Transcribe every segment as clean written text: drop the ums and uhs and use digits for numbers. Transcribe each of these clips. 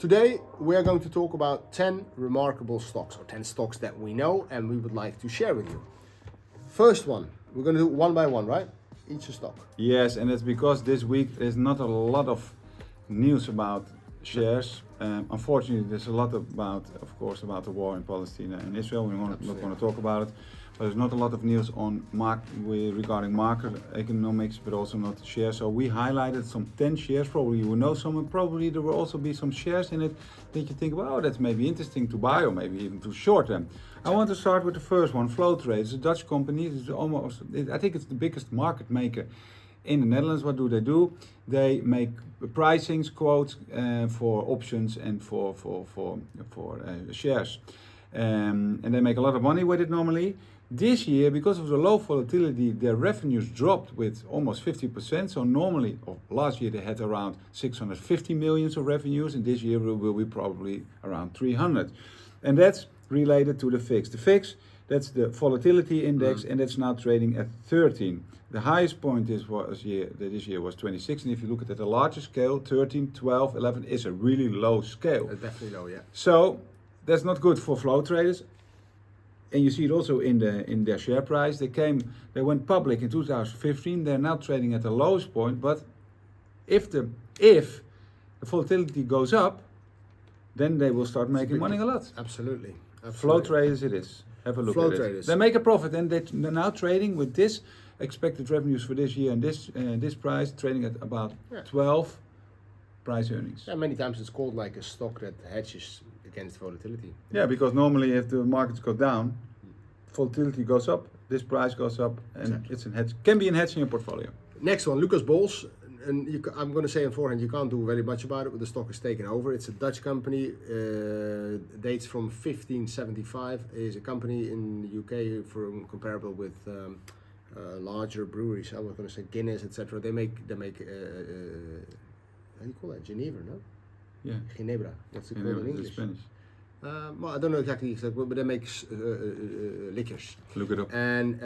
Today we are going to talk about 10 remarkable stocks, or 10 stocks that we know and we would like to share with you. First one, we're going to do one by one, right? Each a stock. Yes, and it's because this week there's not a lot of news about shares. Unfortunately, there's a lot about, of course, about the war in Palestine and Israel. We're not going to talk about it, but there's not a lot of news on regarding market economics, but also not shares. So we highlighted some 10 shares. Probably you will know some, and probably there will also be some shares in it that you think, well, that's maybe interesting to buy or maybe even to short them. I want to start with the first one, Flow Trade. It's a Dutch company. I think it's the biggest market maker in the Netherlands. What do? They make pricings, quotes for options and for shares, and they make a lot of money with it normally. This year, because of the low volatility, their revenues dropped with almost 50%. So normally, last year they had around 650 million of revenues, and this year will be probably around 300, and that's related to the VIX. The VIX, that's the volatility index, and that's now trading at 13. The highest point this year was 26, and if you look at the larger scale, 13, 12, 11 is a really low scale. Definitely low, yeah. So that's not good for flow traders, and you see it also in their share price. They went public in 2015. They're now trading at the lowest point, but if the volatility goes up, then they will start making money a lot. Absolutely. Flow traders it is. Have a look Flow at traders. it. They make a profit, and they're now trading with this expected revenues for this year and this price, trading at about 12 price earnings. Yeah, many times it's called like a stock that hedges against volatility. Yeah, because normally if the markets go down, volatility goes up, this price goes up, and it's a hedge. Can be a hedge in your portfolio. Next one, Bols. And I'm going to say on forehand, you can't do very much about it, but the stock is taken over. It's a Dutch company, dates from 1575. It is a company in the UK comparable with larger breweries. I was going to say Guinness, etc. They make how do you call that? Geneva, no? Yeah. Ginebra. What's it called in English? Spanish. Well, I don't know exactly, but they make liquors. Look it up. And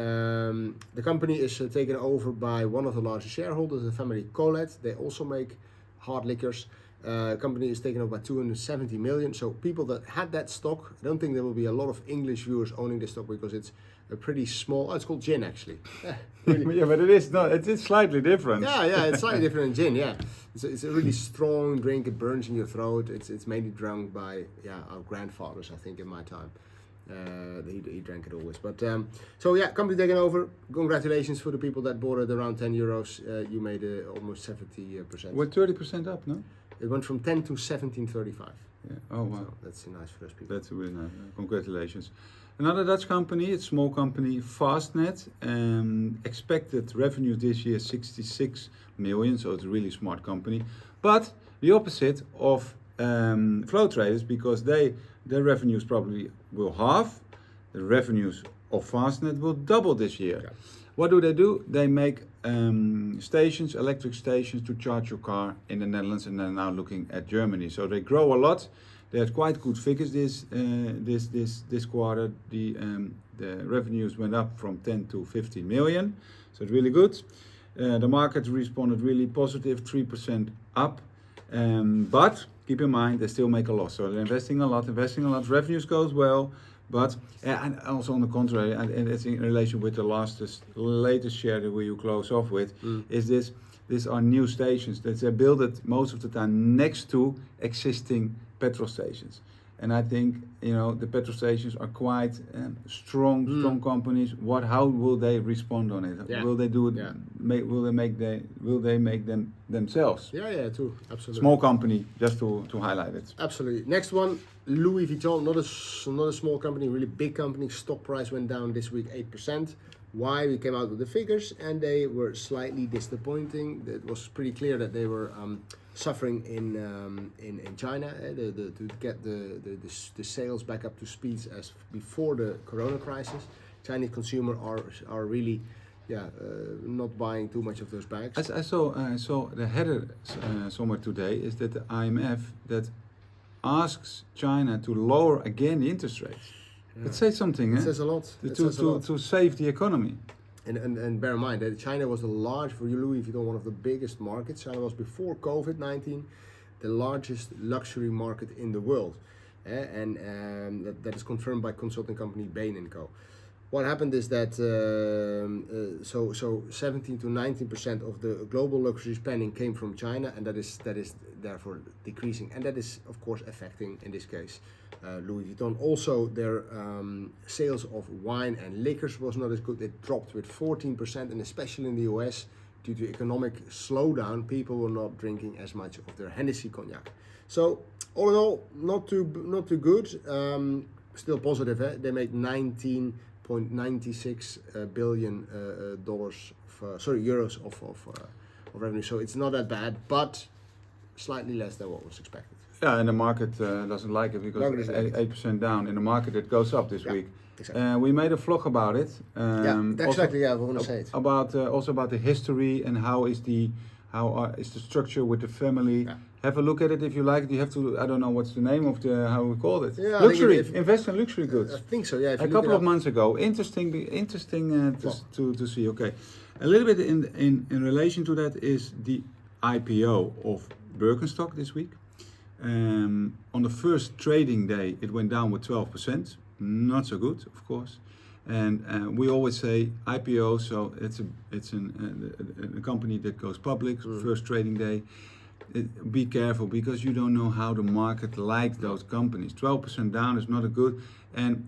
the company is taken over by one of the largest shareholders, the family Nolet. They also make hard liquors. Company is taken over by 270 million. So people that had that stock, I don't think there will be a lot of English viewers owning this stock because it's a pretty small. Oh, it's called gin actually. Really. Yeah, but it is not. It's slightly different. Yeah, it's slightly different than gin. Yeah, it's a really strong drink. It burns in your throat. It's mainly drunk by our grandfathers, I think, in my time. He drank it always. But company taken over. Congratulations for the people that bought it around 10 euros. You made almost 70%. We're 30% up, no? It went from 10 to 17.35. Yeah. Oh wow. So that's nice for those people. That's really nice. Congratulations. Another Dutch company, it's a small company, Fastnet. Expected revenue this year 66 million, so it's a really smart company. But the opposite of flow traders, because their revenues probably will halve. The revenues of Fastnet will double this year. Yeah. What do? They make stations, electric stations to charge your car in the Netherlands, and they're now looking at Germany. So they grow a lot. They had quite good figures this quarter. The revenues went up from 10 to 15 million, so it's really good. The market responded really positive, 3% up. But keep in mind, they still make a loss. So they're investing a lot. Revenues goes well, but and also on the contrary, and it's in relation with the latest share that you close off with, is these are new stations that they build it most of the time next to existing petrol stations. And I think the petrol stations are quite strong companies. How will they respond on it? Yeah. Will they do it? Yeah. Will they make them themselves? Yeah, too. Absolutely. Small company, just to highlight it. Absolutely. Next one, Louis Vuitton. Not a small company, really big company. Stock price went down this week 8%. Why? We came out with the figures and they were slightly disappointing. It was pretty clear that they were suffering in China to get the sales back up to speed as before the Corona crisis. Chinese consumer are really not buying too much of those bags. I saw the header somewhere today is that the IMF that asks China to lower again the interest rates. It says something. It says a lot. To save the economy. And bear in mind that China was for Louis Vuitton one of the biggest markets. China was before COVID-19 the largest luxury market in the world, and that is confirmed by consulting company Bain & Co. What happened is that so 17 to 19% of the global luxury spending came from China, and that is therefore decreasing, and that is of course affecting in this case Louis Vuitton. Also, their sales of wine and liquors was not as good. It dropped with 14%, and especially in the US, due to economic slowdown, people were not drinking as much of their Hennessy cognac. So all in all, not too good. Still positive. They made 19.96 billion euros of revenue. So it's not that bad, but slightly less than what was expected. Yeah, and the market doesn't like it because Market doesn't like it. 8% down. In the market, it goes up this week. Exactly. We made a vlog about it. Exactly. Yeah, we want to say it. About also about the history and how is the structure with the family. Yeah. Have a look at it if you like it. You have to. I don't know what's the name of the how we call it. Yeah, luxury. Invest in luxury goods. I think so. Yeah. If A you look couple it of up. months ago. Interesting to see. Okay, a little bit in relation to that is the IPO of Birkenstock this week. On the first trading day, it went down with 12%. Not so good, of course. And we always say IPO, so it's a company that goes public. First trading day. Be careful because you don't know how the market likes those companies. 12% down is not a good, and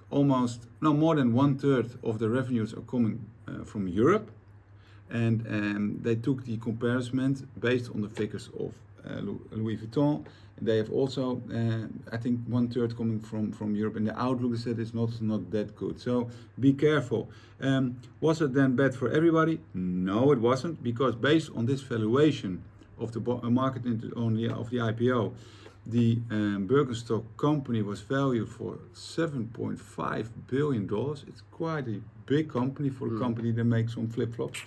almost more than 1/3 of the revenues are coming from Europe, and they took the comparison based on the figures of Louis Vuitton. They have also, I think, 1/3 coming from Europe, and the outlook is that it's not that good. So be careful. Was it then bad for everybody? No, it wasn't, because based on this valuation of the market only of the IPO, the Birkenstock company was valued for $7.5 billion. It's quite a big company for a company that makes some flip-flops.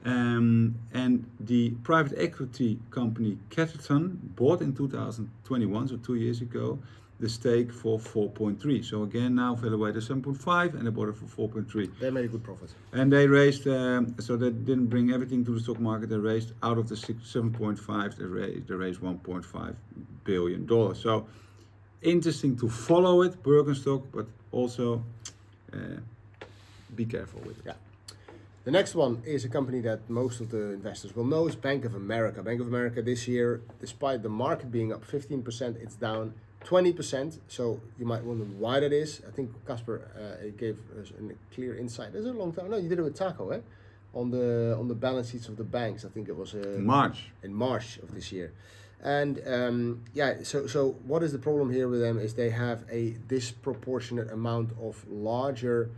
And the private equity company Catterton bought in 2021, so 2 years ago, the stake for 4.3. So again, now valued at 7.5, and they bought it for 4.3. They made a good profit. And they raised, so they didn't bring everything to the stock market. They raised out of the 7.5, they raised $1.5 billion. So interesting to follow it, Birkenstock, but also be careful with it. Yeah. The next one is a company that most of the investors will know, is Bank of America. Bank of America this year, despite the market being up 15%, it's down 20%. So you might wonder why that is. I think Casper gave us a clear insight. There's a long time. No, you did it with Taco, eh? On the balance sheets of the banks. I think it was in March of this year. And so what is the problem here with them is they have a disproportionate amount of larger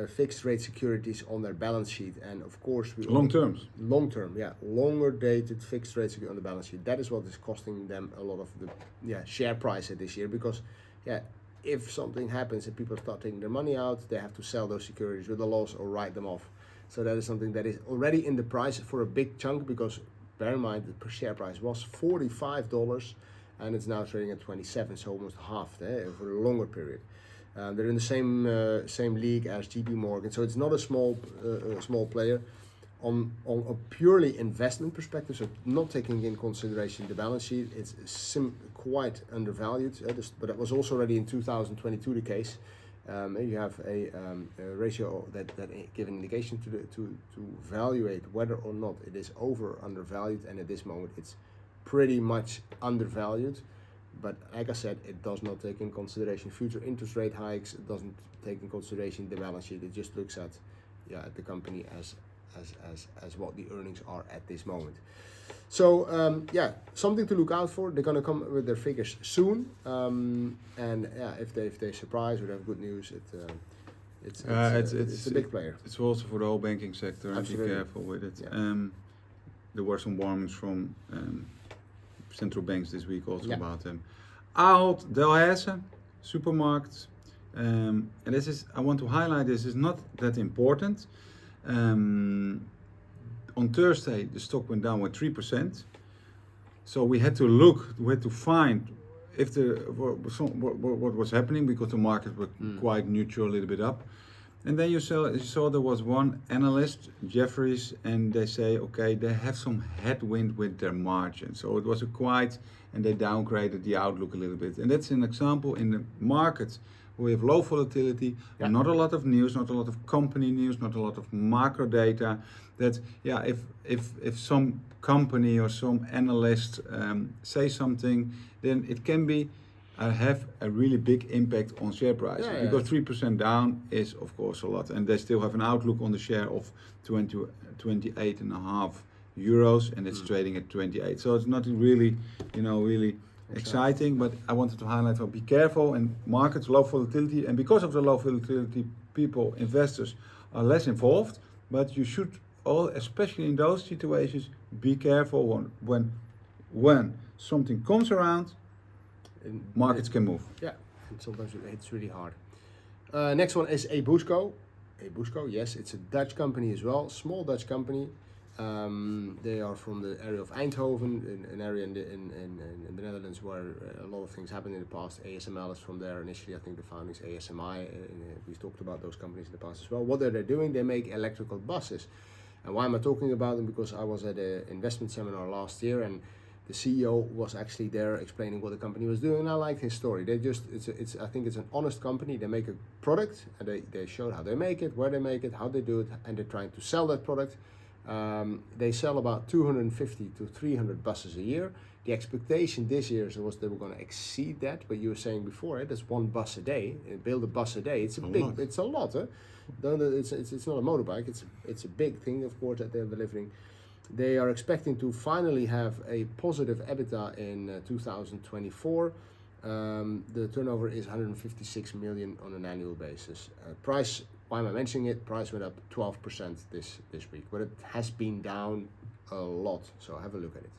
fixed rate securities on their balance sheet, and of course longer dated fixed rate security on the balance sheet. That is what is costing them a lot of the share price this year, because if something happens and people start taking their money out, they have to sell those securities with a loss or write them off. So that is something that is already in the price for a big chunk, because bear in mind the per share price was $45 and it's now trading at 27, so almost half for a longer period. They're in the same league as JP Morgan, so it's not a small player. On a purely investment perspective, so not taking in consideration the balance sheet, it's quite undervalued. But that was also already in 2022 the case. You have a ratio that give an indication to evaluate whether or not it is over or undervalued, and at this moment it's pretty much undervalued. But like I said, it does not take in consideration future interest rate hikes. It doesn't take in consideration the balance sheet. It just looks at the company as what the earnings are at this moment. So something to look out for. They're gonna come with their figures soon. If they surprise or have good news, it's a big player. It's also for the whole banking sector. Absolutely. Be careful with it. Yeah. There were some warnings from central banks this week also about them. Ahold Delhaize, supermarkets, and this is, I want to highlight, this is not that important. On Thursday the stock went down with 3%, so we had to find if what was happening, because the market was quite neutral, a little bit up. And then you saw there was one analyst, Jeffries, and they say, okay, they have some headwind with their margin. So it was and they downgraded the outlook a little bit. And that's an example in the markets we have low volatility, Yeah. not a lot of news, not a lot of company news, not a lot of macro data. That if some company or some analyst say something, then it can be have a really big impact on share prices. Yeah, Because 3% down is of course a lot, and they still have an outlook on the share of 28.5 euros, and it's trading at 28. So it's not really, really exciting. But I wanted to highlight, well, be careful in markets, low volatility, and because of the low volatility, investors are less involved. But you should especially in those situations, be careful when something comes around. Markets can move. Yeah, and sometimes it's really hard. Next one is Ebusco. Ebusco, yes, it's a Dutch company as well, small Dutch company. They are from the area of Eindhoven, an area in the Netherlands where a lot of things happened in the past. ASML is from there initially. I think the founding is ASMI. We've talked about those companies in the past as well. What are they doing? They make electrical buses. And why am I talking about them? Because I was at an investment seminar last year, and the CEO was actually there explaining what the company was doing, and I liked his story. I think it's an honest company. They make a product, and they showed how they make it, where they make it, how they do it, and they're trying to sell that product. They sell about 250 to 300 buses a year. The expectation this year was they were going to exceed that, but you were saying before, that's one bus a day. Build a bus a day. It's a lot. Huh? It's not a motorbike. It's a big thing, of course, that they're delivering. They are expecting to finally have a positive EBITDA in 2024. The turnover is 156 million on an annual basis. Price, why am I mentioning it? Price went up 12% this week, but it has been down a lot. So have a look at it.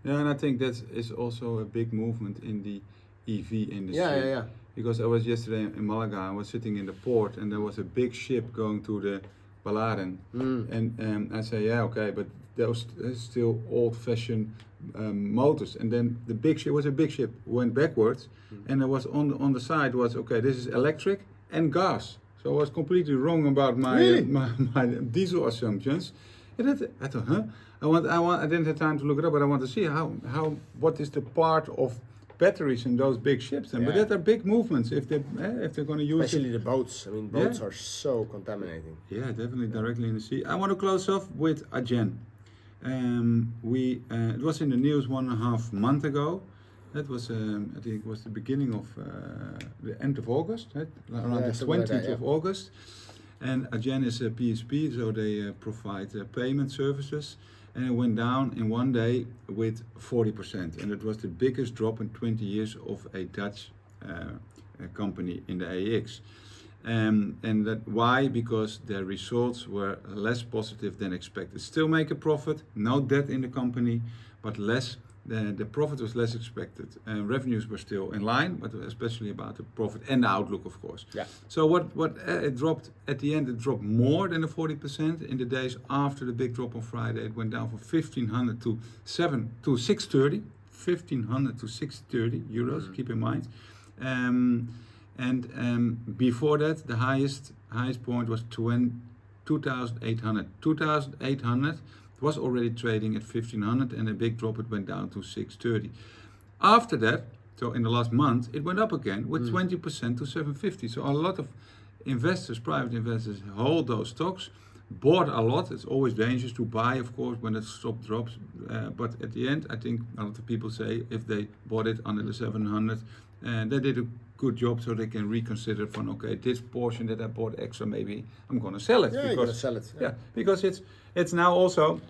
Yeah, and I think that is also a big movement in the EV industry. Yeah. Because I was yesterday in Malaga, I was sitting in the port, and there was a big ship going to the Balaren. And I say, yeah, okay, but those still old-fashioned motors. And then the big ship was a big ship, went backwards, and there was on the side was, okay, this is electric and gas. So I was completely wrong about my diesel assumptions. And I thought, huh? I didn't have time to look it up, but I want to see what is the part of batteries in those big ships. But that are big movements if they're going to use especially the boats. I mean, boats are so contaminating. Yeah, definitely directly in the sea. I want to close off with Adyen. It was in the news 1.5 months ago. That was, I think it was the beginning of the end of August, right? Around the 20th of August. And Adyen is a PSP, so they provide payment services. And it went down in one day with 40%. And it was the biggest drop in 20 years of a Dutch company in the AEX. And why? Because their results were less positive than expected. Still make a profit, no debt in the company, but less. The profit was less expected. Revenues were still in line, but especially about the profit and the outlook, of course. Yeah. So what it dropped at the end? It dropped more than the 40% in the days after the big drop on Friday. It went down from 1,500 to 630. 1,500 to 630 euros. Keep in mind. Before that, the highest point was 2,800. 2,800 was already trading at 1,500, and a big drop, it went down to 630. After that, so in the last month, it went up again with 20% to 750. So a lot of investors, private investors, hold those stocks, bought a lot. It's always dangerous to buy, of course, when the stock drops. But at the end, I think a lot of people say if they bought it under the 700, they did a good job, so they can reconsider from, okay, this portion that I bought extra, maybe I'm going to sell it. Yeah, you're going to sell it. Yeah, because it's now also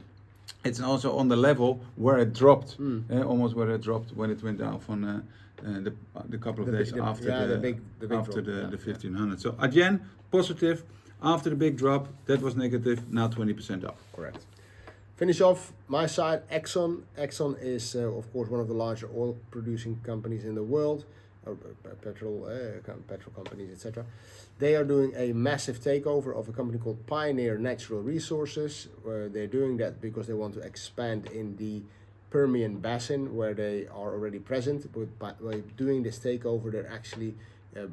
on the level where it dropped, almost where it dropped when it went down from the couple of days after the big drop, the 1,500. So Adyen, positive. After the big drop, that was negative. Now 20% up. Correct. Finish off my side. Exxon. Exxon is of course one of the larger oil producing companies in the world. Petrol companies, etc. They are doing a massive takeover of a company called Pioneer Natural Resources. They're doing that because they want to expand in the Permian Basin, where they are already present. But by doing this takeover, they're actually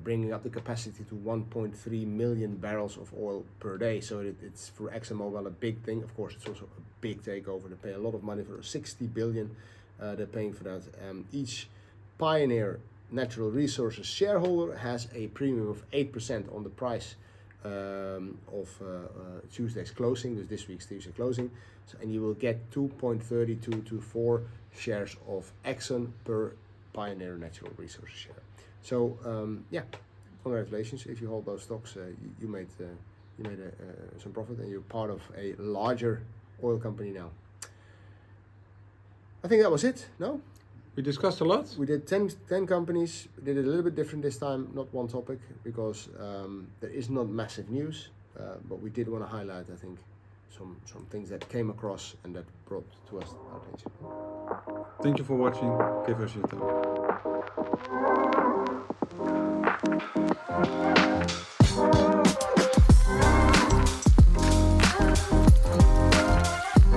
bringing up the capacity to 1.3 million barrels of oil per day. So it's for ExxonMobil a big thing. Of course, it's also a big takeover. They pay a lot of money for 60 billion. They're paying for that. Each Pioneer Natural Resources shareholder has a premium of 8% on the price of Tuesday's closing, this week's Tuesday closing. So, and you will get 2.3224 shares of Exxon per Pioneer Natural Resources share. So yeah, congratulations if you hold those stocks. You made some profit, and you're part of a larger oil company now. I think that was it. No? We discussed a lot. We did 10 companies. We did it a little bit different this time, not one topic, because there is not massive news. But we did want to highlight, I think, some things that came across and that brought to us our attention. Thank you for watching. Give us your time.